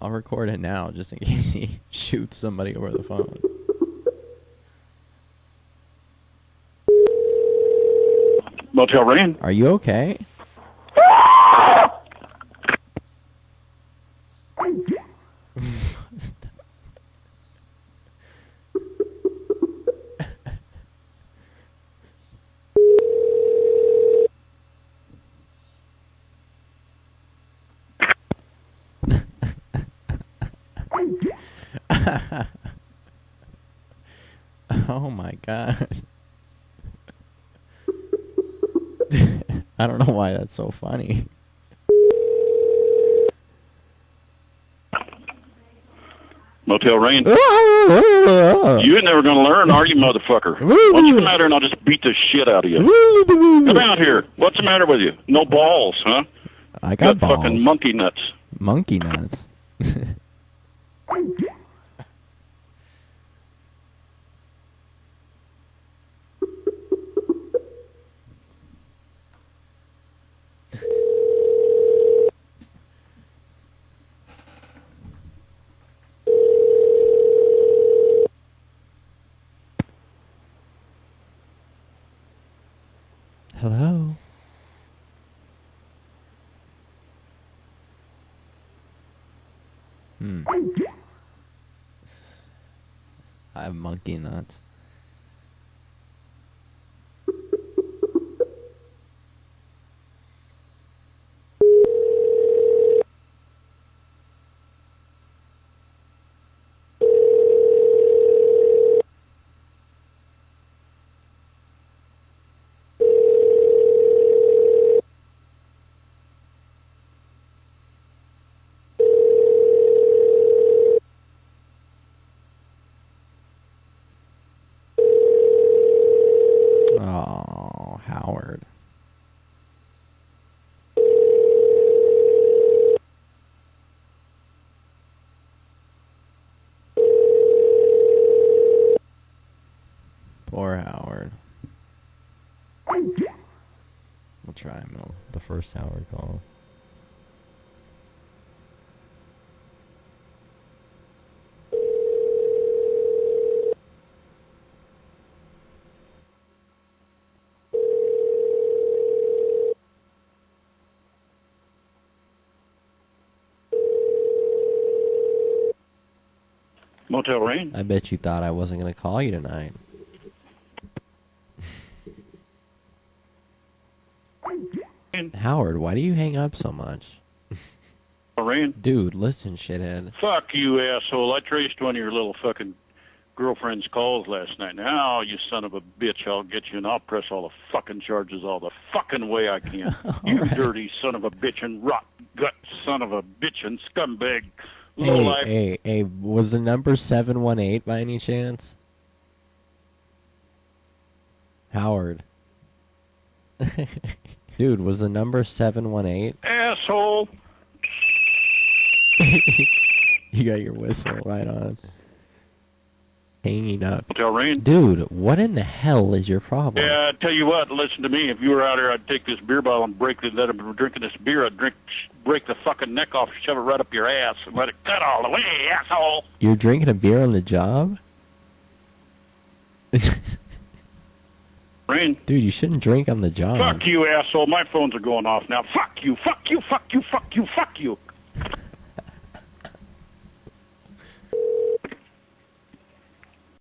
I'll record it now just in case he shoots somebody over the phone. Motel Rain. Are you okay? Oh my god. I don't know why that's so funny. Motel Rain. You ain't never gonna learn, are you, motherfucker? What's the matter? And I'll just beat the shit out of you. Come out here. What's the matter with you? No balls, huh? I got balls. Fucking monkey nuts. Monkey nuts. Hello? I have monkey nuts. Oh, Howard. Poor Howard. We'll try the first Howard call. Motel Rain. I bet you thought I wasn't going to call you tonight. Howard, why do you hang up so much? Rain. Dude, listen, shithead. Fuck you, asshole. I traced one of your little fucking girlfriend's calls last night. Now, you son of a bitch, I'll get you and I'll press all the fucking charges all the fucking way I can. You right. Dirty son of a bitch and rot gut son of a bitch and scumbag. Hey, was the number 718 by any chance? Howard. Dude, was the number 718? Asshole. You got your whistle right on. Hanging up. Motel Rain. Dude, what in the hell is your problem? Yeah, I tell you what, listen to me. If you were out here, I'd take this beer bottle and break it. Let him drinking this beer. I'd break the fucking neck off, shove it right up your ass, and let it cut all the way, asshole. You're drinking a beer on the job? Rain. Dude, you shouldn't drink on the job. Fuck you, asshole. My phones are going off now. Fuck you, fuck you, fuck you, fuck you, fuck you.